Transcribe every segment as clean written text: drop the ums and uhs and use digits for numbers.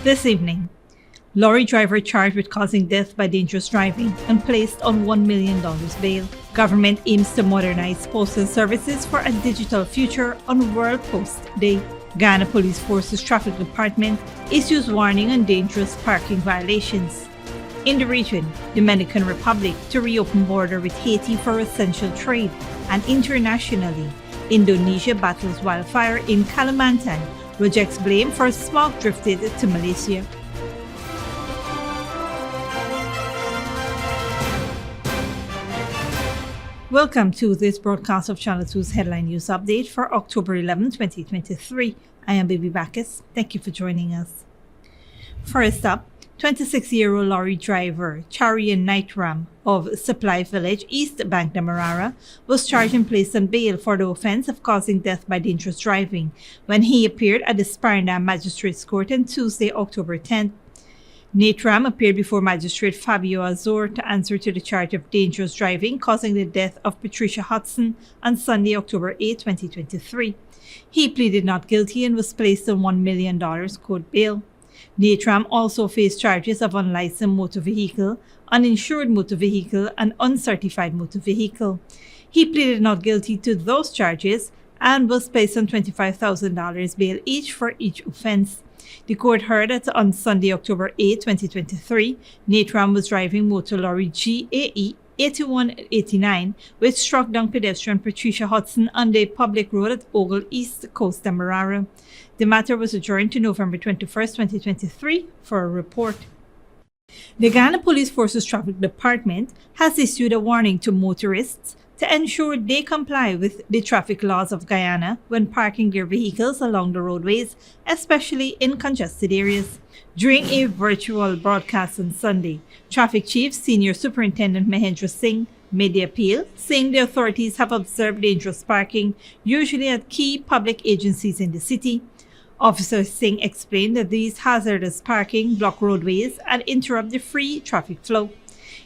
This evening, lorry driver charged with causing death by dangerous driving and placed on $1 million bail. Government aims to modernize postal services for a digital future on World Post Day. Guyana Police Force's Traffic Department issues warning on dangerous parking violations. In the region, Dominican Republic to reopen border with Haiti for essential trade. And internationally, Indonesia battles wildfire in Kalimantan, rejects blame for smog drifted to Malaysia. Welcome to this broadcast of Channel 2's Headline News Update for October 11, 2023. I am Baby Bacchus. Thank you for joining us. First up, 26-year-old lorry driver Charian Nightram of Supply Village, East Bank Demerara, was charged and placed on bail for the offense of causing death by dangerous driving when he appeared at the Sparandam Magistrates Court on Tuesday, October 10th. Natram appeared before Magistrate Fabio Azor to answer to the charge of dangerous driving causing the death of Patricia Hudson on Sunday, October 8, 2023. He pleaded not guilty and was placed on $1 million court bail. Natram also faced charges of unlicensed motor vehicle, uninsured motor vehicle, and uncertified motor vehicle. He pleaded not guilty to those charges and was placed on $25,000 bail each for each offense. The court heard that on Sunday, October 8, 2023, Natram was driving motor lorry GAE 8189, which struck down pedestrian Patricia Hudson on the public road at Ogle East Coast Demerara. The matter was adjourned to November 21, 2023 for a report. The Guyana Police Force's Traffic Department has issued a warning to motorists to ensure they comply with the traffic laws of Guyana when parking their vehicles along the roadways, especially in congested areas. During a virtual broadcast on Sunday, Traffic Chief Senior Superintendent Mahendra Singh made the appeal, saying the authorities have observed dangerous parking, usually at key public agencies in the city. Officer Singh explained that these hazardous parking block roadways and interrupt the free traffic flow.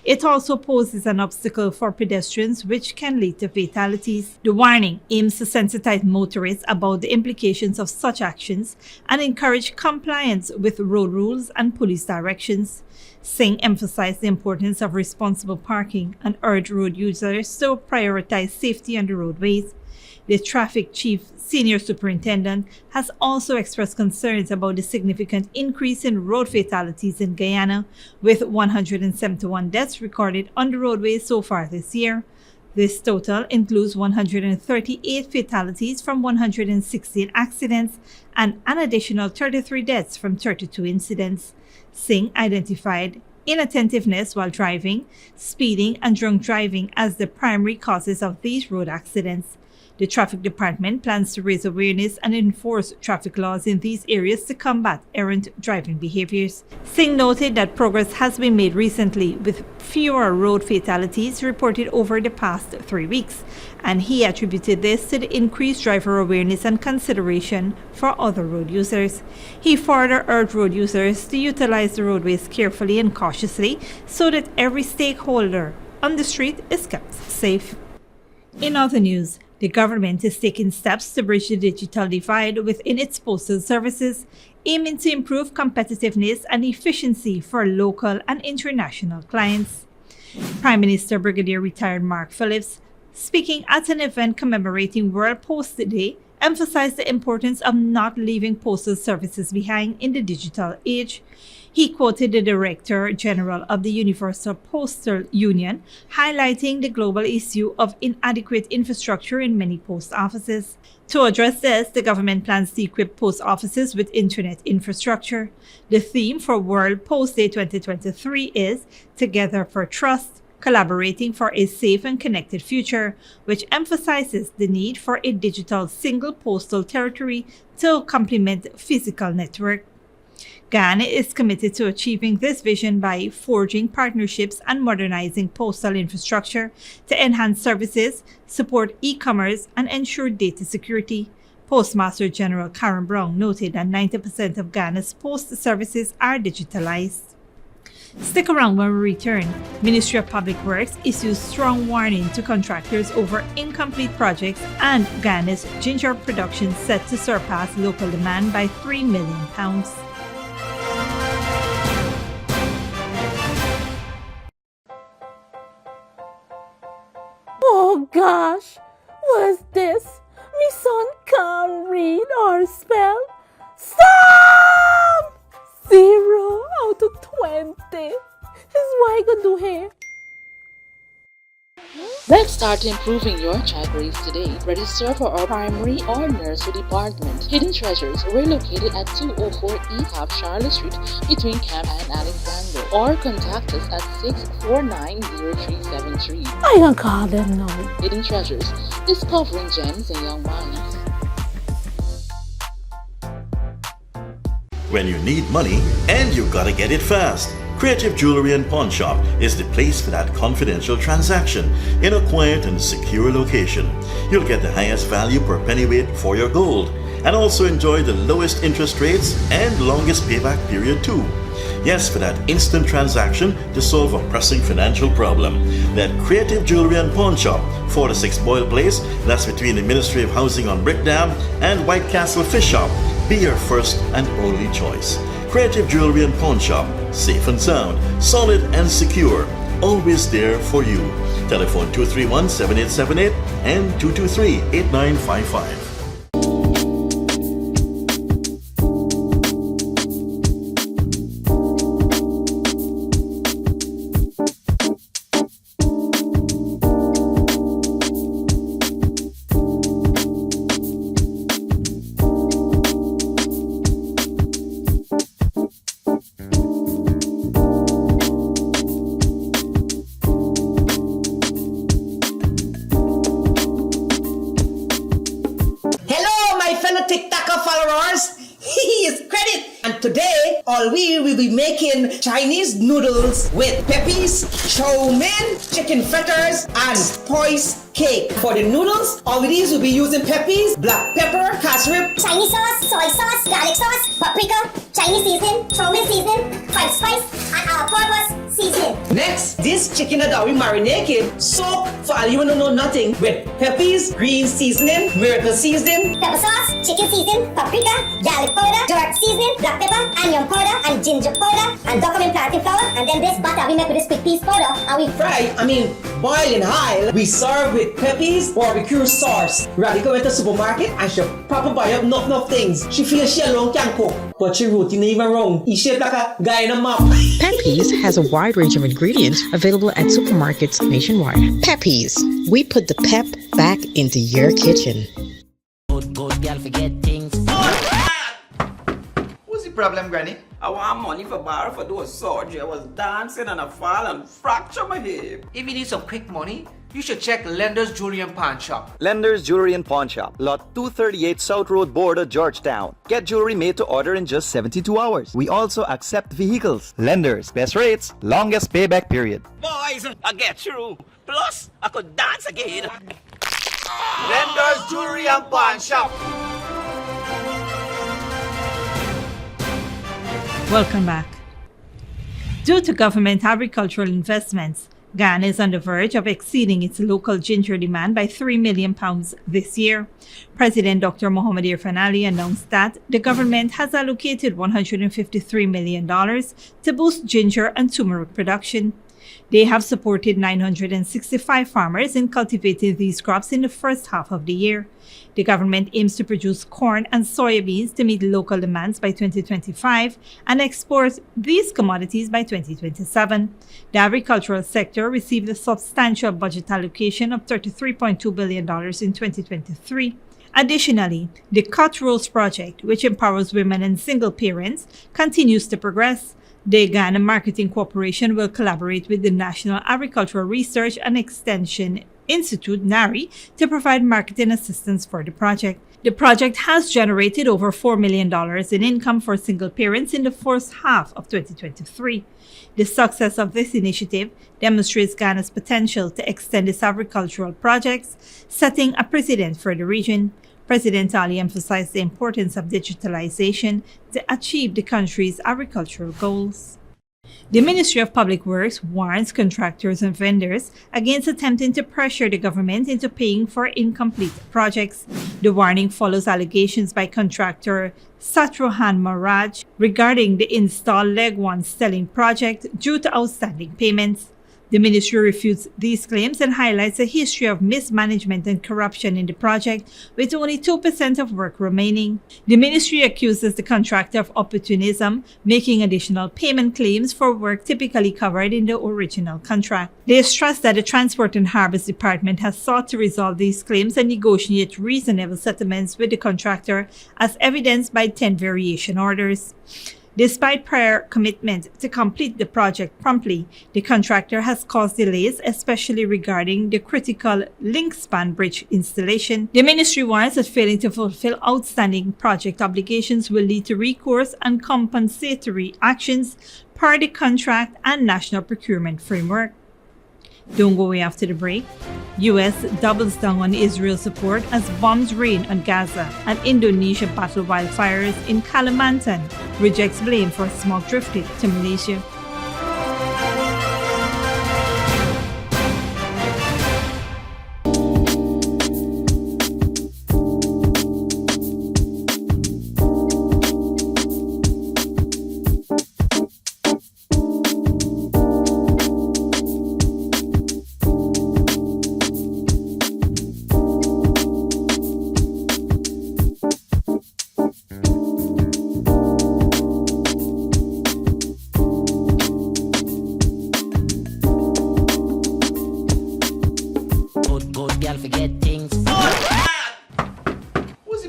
It also poses an obstacle for pedestrians, which can lead to fatalities. The warning aims to sensitize motorists about the implications of such actions and encourage compliance with road rules and police directions. Singh emphasized the importance of responsible parking and urged road users to prioritize safety on the roadways. The Traffic Chief Senior Superintendent has also expressed concerns about the significant increase in road fatalities in Guyana, with 171 deaths recorded on the roadways so far this year. This total includes 138 fatalities from 116 accidents and an additional 33 deaths from 32 incidents. Singh identified inattentiveness while driving, speeding, and drunk driving as the primary causes of these road accidents. The Traffic Department plans to raise awareness and enforce traffic laws in these areas to combat errant driving behaviors. Singh noted that progress has been made recently, with fewer road fatalities reported over the past 3 weeks, and he attributed this to the increased driver awareness and consideration for other road users. He further urged road users to utilize the roadways carefully and cautiously so that every stakeholder on the street is kept safe. In other news, the government is taking steps to bridge the digital divide within its postal services, aiming to improve competitiveness and efficiency for local and international clients. Prime Minister Brigadier Retired Mark Phillips, speaking at an event commemorating World Post Day, emphasized the importance of not leaving postal services behind in the digital age. He quoted the Director General of the Universal Postal Union, highlighting the global issue of inadequate infrastructure in many post offices. To address this, the government plans to equip post offices with internet infrastructure. The theme for World Post Day 2023 is Together for Trust, Collaborating for a Safe and Connected Future, which emphasizes the need for a digital single postal territory to complement physical network. Guyana is committed to achieving this vision by forging partnerships and modernizing postal infrastructure to enhance services, support e-commerce, and ensure data security. Postmaster General Karen Brown noted that 90% of Guyana's post services are digitalized. Stick around when we return. Ministry of Public Works issues strong warning to contractors over incomplete projects, and Guyana's ginger production set to surpass local demand by £3 million. gosh, what's this? Me son can't read or spell. Stop! 0 out of 20. Is what I gonna do here? Let's start improving your child grades today. Register for our primary or nursery department. Hidden Treasures, we're located at 204 East Charlotte Street between Camp and Alexander. Or contact us at 6490373. I gonna call them now. Hidden Treasures, discovering gems in young minds. When you need money and you gotta get it fast, Creative Jewelry and Pawn Shop is the place for that confidential transaction in a quiet and secure location. You'll get the highest value per pennyweight for your gold and also enjoy the lowest interest rates and longest payback period too. Yes, for that instant transaction to solve a pressing financial problem. That Creative Jewelry and Pawn Shop, 46 Boyle Place, that's between the Ministry of Housing on Brick Dam and White Castle Fish Shop. Be your first and only choice. Creative Jewelry and Pawn Shop, safe and sound, solid and secure, always there for you. Telephone 231-7878 and 223-8955. All we will be making Chinese noodles with peppies, chow mein, chicken fritters, and spice cake. For the noodles, all of these will be using peppies, black pepper, cashew, Chinese sauce, soy sauce, garlic sauce, paprika, Chinese seasoning, chow mein seasoning, five spice, and all-purpose seasoning. Next, this chicken that we marinated, soak for all you wanna know nothing with peppies, green seasoning, miracle seasoning, pepper sauce, chicken seasoning, paprika, garlic powder, jerk seasoning, black pepper, onion powder, and ginger powder, and document plantain flour, and then this butter we make with this quick piece powder, and we boil in high. We serve with peppies, barbecue sauce. Radica went to the supermarket and she proper buy up enough things. She feels she alone can cook, but she routine even wrong. She shaped like a Guyana map. Peppies has a wide range of ingredients available at supermarkets nationwide. Peppies, we put the pep back into your kitchen. Good girl forget things. What's the problem, Granny? I want money for borrow for those surgery. I was dancing and I fall and fracture my hip. If you need some quick money, you should check Lender's Jewelry and Pawn Shop. Lender's Jewelry and Pawn Shop, lot 238 South Road Border, Georgetown. Get jewelry made to order in just 72 hours. We also accept vehicles. Lender's, best rates, longest payback period. Boys, I get through. Plus, I could dance again. Lender's Jewelry and Pawn Shop. Welcome back. Due to government agricultural investments, Guyana is on the verge of exceeding its local ginger demand by £3 million this year. President Dr. Mohamed Irfan Ali announced that the government has allocated $153 million to boost ginger and turmeric production. They have supported 965 farmers in cultivating these crops in the first half of the year. The government aims to produce corn and soybeans to meet local demands by 2025 and export these commodities by 2027. The agricultural sector received a substantial budget allocation of $33.2 billion in 2023. Additionally, the Cut Rows project, which empowers women and single parents, continues to progress. The Guyana Marketing Corporation will collaborate with the National Agricultural Research and Extension Institute, NARI, to provide marketing assistance for the project. The project has generated over $4 million in income for single parents in the first half of 2023. The success of this initiative demonstrates Guyana's potential to extend its agricultural projects, setting a precedent for the region. President Ali emphasized the importance of digitalization to achieve the country's agricultural goals. The Ministry of Public Works warns contractors and vendors against attempting to pressure the government into paying for incomplete projects. The warning follows allegations by contractor Satrohan Maraj regarding the install Leg 1 Stelling project due to outstanding payments. The ministry refutes these claims and highlights a history of mismanagement and corruption in the project, with only 2% of work remaining. The ministry accuses the contractor of opportunism, making additional payment claims for work typically covered in the original contract. They stress that the Transport and Harbors Department has sought to resolve these claims and negotiate reasonable settlements with the contractor, as evidenced by 10 variation orders. Despite prior commitment to complete the project promptly, the contractor has caused delays, especially regarding the critical link span bridge installation. The ministry warns that failing to fulfill outstanding project obligations will lead to recourse and compensatory actions per the contract and national procurement framework. Don't go away after the break. U.S. doubles down on Israel's support as bombs rain on Gaza, and Indonesia battle wildfires in Kalimantan, rejects blame for smog drifted to Malaysia.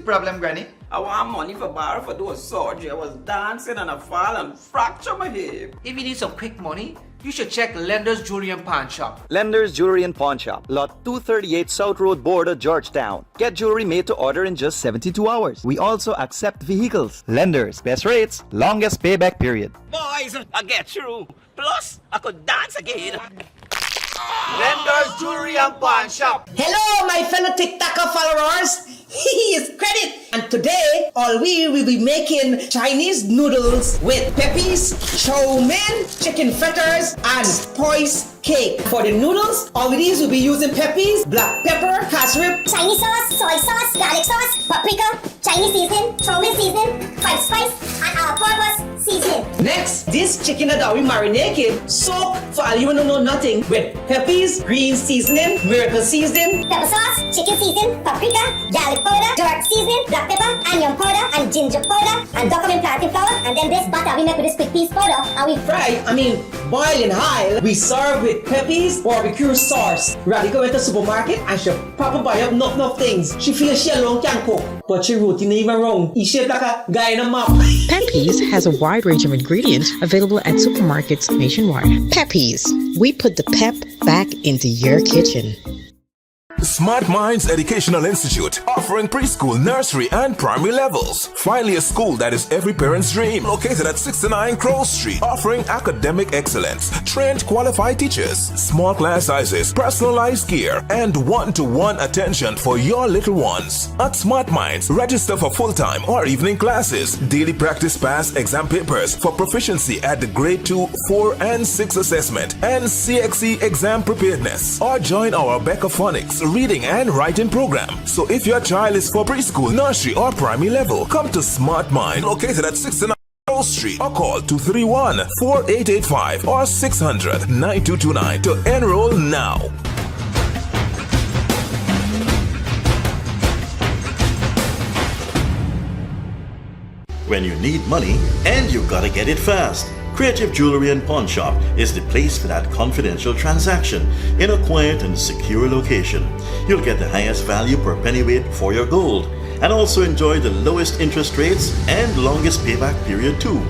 Problem, Granny? I want money for borrow for do a surgery. I was dancing and I fall and fracture my hip. If you need some quick money, you should check Lender's Jewelry and Pawn Shop. Lender's Jewelry and Pawn Shop, Lot 238 South Road Border, Georgetown. Get jewelry made to order in just 72 hours. We also accept vehicles. Lender's, best rates, longest payback period. Boys, I get through. Plus, I could dance again. Lender's Jewelry and Pawn Shop. Hello, my fellow TikToker followers. Here's credit. And today, all we will be making Chinese noodles with peppies, chow mein, chicken fritters, and spice cake. For the noodles, all of these will be using peppies, black pepper, cashew, Chinese sauce, soy sauce, garlic sauce, paprika, Chinese seasoning, chow mein seasoning, five spice, and all-purpose seasoning. Next, this chicken that we marinated, soak for all you want to know nothing with peppies, green seasoning, miracle seasoning, Pepper sauce, chicken seasoning, paprika, garlic powder, jerk seasoning, black pepper, onion powder, and ginger powder, and document planting flour, and then this butter we make with this quick piece powder, and we boil in high. We serve with peppies, barbecue sauce. Radica went to the supermarket and she proper buy up enough things. She feels she alone can cook, but she routine even wrong. He shaped like a Guyana map. Peppies has a wide range of ingredients available at supermarkets nationwide. Peppies, we put the pep back into your kitchen. Smart Minds Educational Institute, offering preschool, nursery, and primary levels. Finally, a school that is every parent's dream. Located at 69 Crow Street, offering academic excellence, trained qualified teachers, small class sizes, personalized care, and one-to-one attention for your little ones. At Smart Minds, register for full-time or evening classes, daily practice pass exam papers for proficiency at the grade 2, 4, and 6 assessment, and CXE exam preparedness, or join our Becca Phonics reading and writing program. So if your child is for preschool, nursery, or primary level, come to Smart Mind, located at 69 Street, or call 231-4885 or 600-9229 to enroll now. When you need money and you gotta get it fast, Creative Jewelry and Pawn Shop is the place for that confidential transaction in a quiet and secure location. You'll get the highest value per pennyweight for your gold and also enjoy the lowest interest rates and longest payback period too.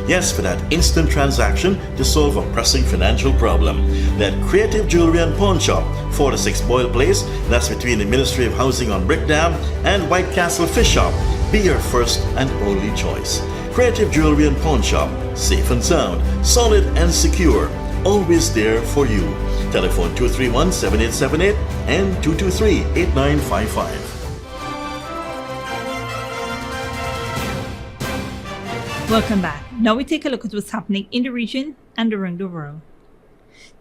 Yes, for that instant transaction to solve a pressing financial problem. That Creative Jewelry and Pawn Shop, 46 Boyle Place, that's between the Ministry of Housing on Brickdam and White Castle Fish Shop, be your first and only choice. Creative Jewelry and Pawn Shop, safe and sound, solid and secure, always there for you. Telephone 231-7878 and 223-8955. Welcome back. Now we take a look at what's happening in the region and around the world.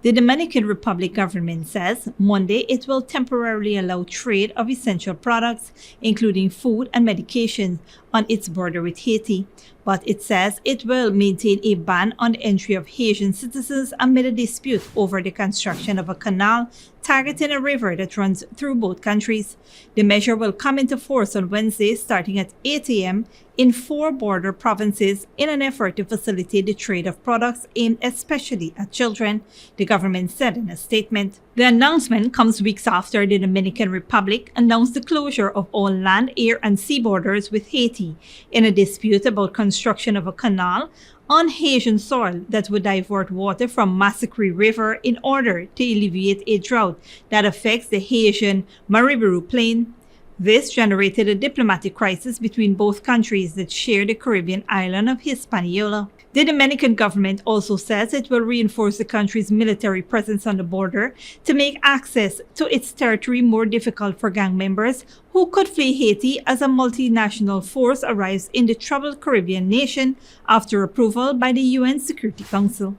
The Dominican Republic government says Monday it will temporarily allow trade of essential products, including food and medication, on its border with Haiti. But it says it will maintain a ban on the entry of Haitian citizens amid a dispute over the construction of a canal targeting a river that runs through both countries. The measure will come into force on Wednesday starting at 8 a.m. in 4 border provinces in an effort to facilitate the trade of products aimed especially at children, the government said in a statement. The announcement comes weeks after the Dominican Republic announced the closure of all land, air, and sea borders with Haiti in a dispute about construction of a canal on Haitian soil that would divert water from Massacre River in order to alleviate a drought that affects the Haitian Mariburu Plain. This generated a diplomatic crisis between both countries that share the Caribbean island of Hispaniola. The Dominican government also says it will reinforce the country's military presence on the border to make access to its territory more difficult for gang members who could flee Haiti as a multinational force arrives in the troubled Caribbean nation after approval by the UN Security Council.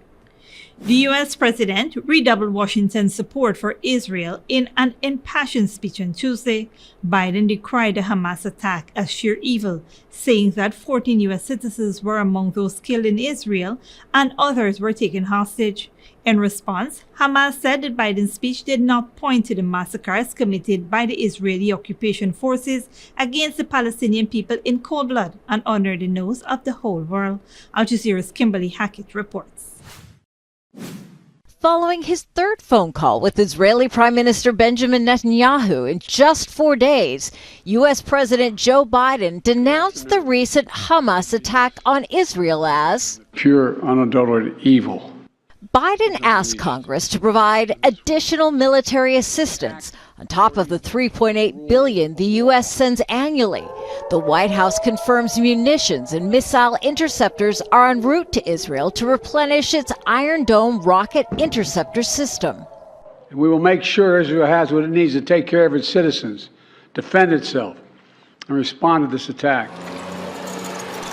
The U.S. president redoubled Washington's support for Israel in an impassioned speech on Tuesday. Biden decried the Hamas attack as sheer evil, saying that 14 U.S. citizens were among those killed in Israel and others were taken hostage. In response, Hamas said that Biden's speech did not point to the massacres committed by the Israeli occupation forces against the Palestinian people in cold blood and under the nose of the whole world. Al Jazeera's Kimberly Hackett reports. Following his third phone call with Israeli Prime Minister Benjamin Netanyahu in just 4 days, U.S. President Joe Biden denounced the recent Hamas attack on Israel as pure, unadulterated evil. Biden asked Congress to provide additional military assistance on top of the $3.8 billion the U.S. sends annually. The White House confirms munitions and missile interceptors are en route to Israel to replenish its Iron Dome rocket interceptor system. We will make sure Israel has what it needs to take care of its citizens, defend itself, and respond to this attack.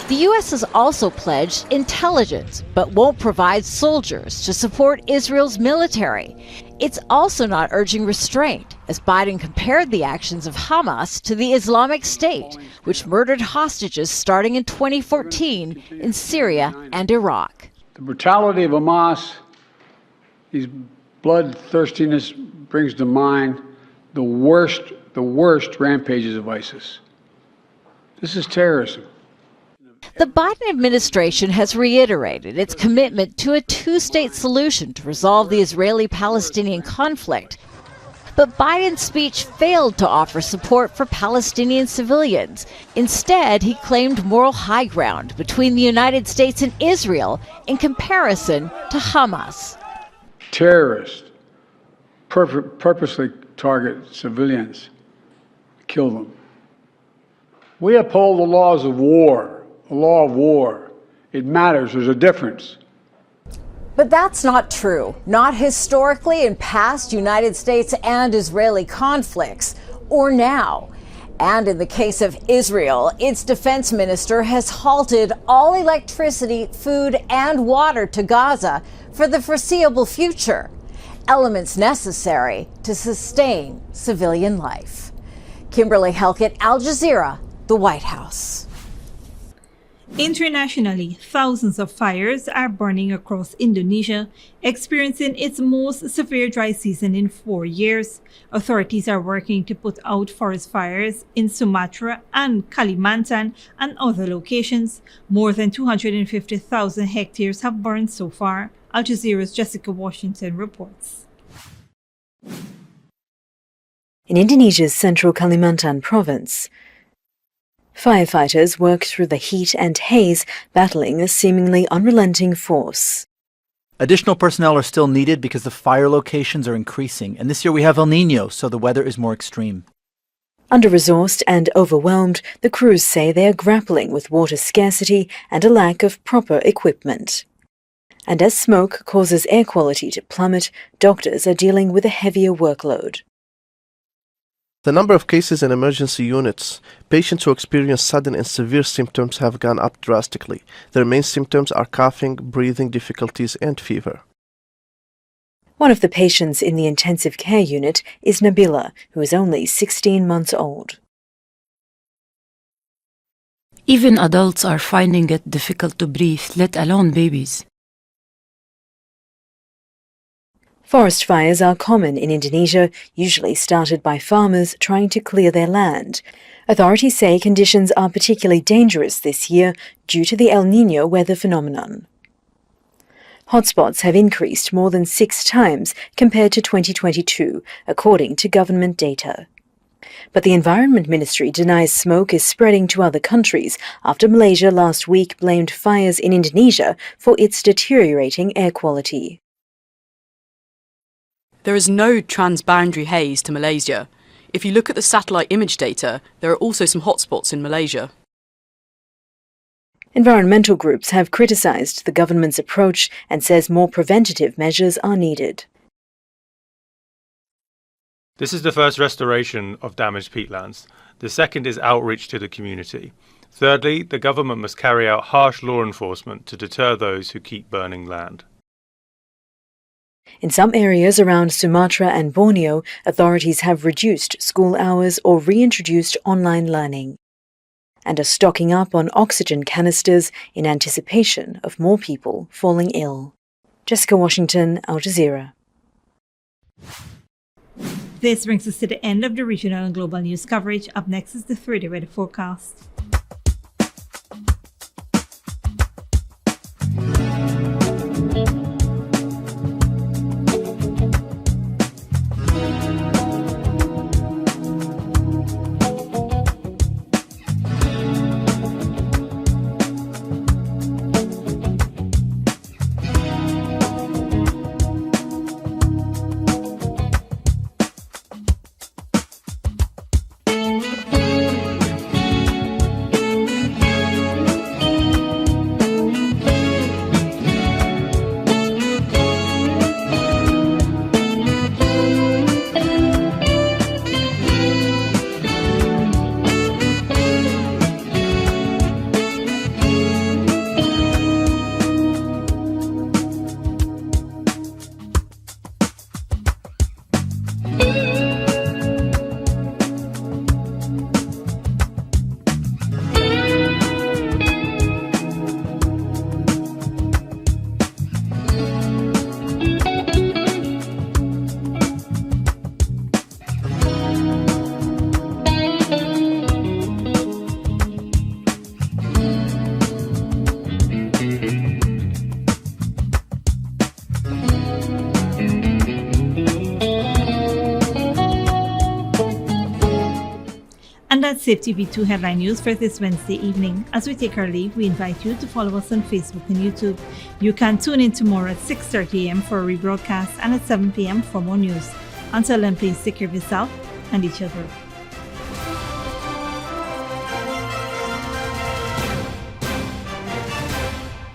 The U.S. has also pledged intelligence, but won't provide soldiers to support Israel's military. It's also not urging restraint, as Biden compared the actions of Hamas to the Islamic State, which murdered hostages starting in 2014 in Syria and Iraq. The brutality of Hamas, these bloodthirstiness brings to mind the worst rampages of ISIS. This is terrorism. The Biden administration has reiterated its commitment to a two-state solution to resolve the Israeli-Palestinian conflict. But Biden's speech failed to offer support for Palestinian civilians. Instead, he claimed moral high ground between the United States and Israel in comparison to Hamas. Terrorists purposely target civilians, kill them. We uphold the laws of war. The law of war. It matters. There's a difference. But that's not true. Not historically in past United States and Israeli conflicts, or now. And in the case of Israel, its defense minister has halted all electricity, food, and water to Gaza for the foreseeable future. Elements necessary to sustain civilian life. Kimberly Helkett, Al Jazeera, the White House. Internationally, thousands of fires are burning across Indonesia, experiencing its most severe dry season in 4 years. Authorities are working to put out forest fires in Sumatra and Kalimantan and other locations. More than 250,000 hectares have burned so far. Al Jazeera's Jessica Washington reports. In Indonesia's central Kalimantan province, firefighters work through the heat and haze, battling a seemingly unrelenting force. Additional personnel are still needed because the fire locations are increasing, and this year we have El Niño, so the weather is more extreme. Under-resourced and overwhelmed, the crews say they are grappling with water scarcity and a lack of proper equipment. And as smoke causes air quality to plummet, doctors are dealing with a heavier workload. The number of cases in emergency units, patients who experience sudden and severe symptoms have gone up drastically. Their main symptoms are coughing, breathing difficulties, and fever. One of the patients in the intensive care unit is Nabila, who is only 16 months old. Even adults are finding it difficult to breathe, let alone babies. Forest fires are common in Indonesia, usually started by farmers trying to clear their land. Authorities say conditions are particularly dangerous this year due to the El Niño weather phenomenon. Hotspots have increased more than 6 times compared to 2022, according to government data. But the Environment Ministry denies smoke is spreading to other countries after Malaysia last week blamed fires in Indonesia for its deteriorating air quality. There is no transboundary haze to Malaysia. If you look at the satellite image data, there are also some hotspots in Malaysia. Environmental groups have criticised the government's approach and says more preventative measures are needed. This is the first restoration of damaged peatlands. The second is outreach to the community. Thirdly, the government must carry out harsh law enforcement to deter those who keep burning land. In some areas around Sumatra and Borneo, authorities have reduced school hours or reintroduced online learning, and are stocking up on oxygen canisters in anticipation of more people falling ill. Jessica Washington, Al Jazeera. This brings us to the end of the regional and global news coverage. Up next is the 3-day weather forecast. And that's Safe TV2 headline news for this Wednesday evening. As we take our leave, we invite you to follow us on Facebook and YouTube. You can tune in tomorrow at 6:30 a.m. for a rebroadcast and at 7 p.m. for more news. Until then, please take care of yourself and each other.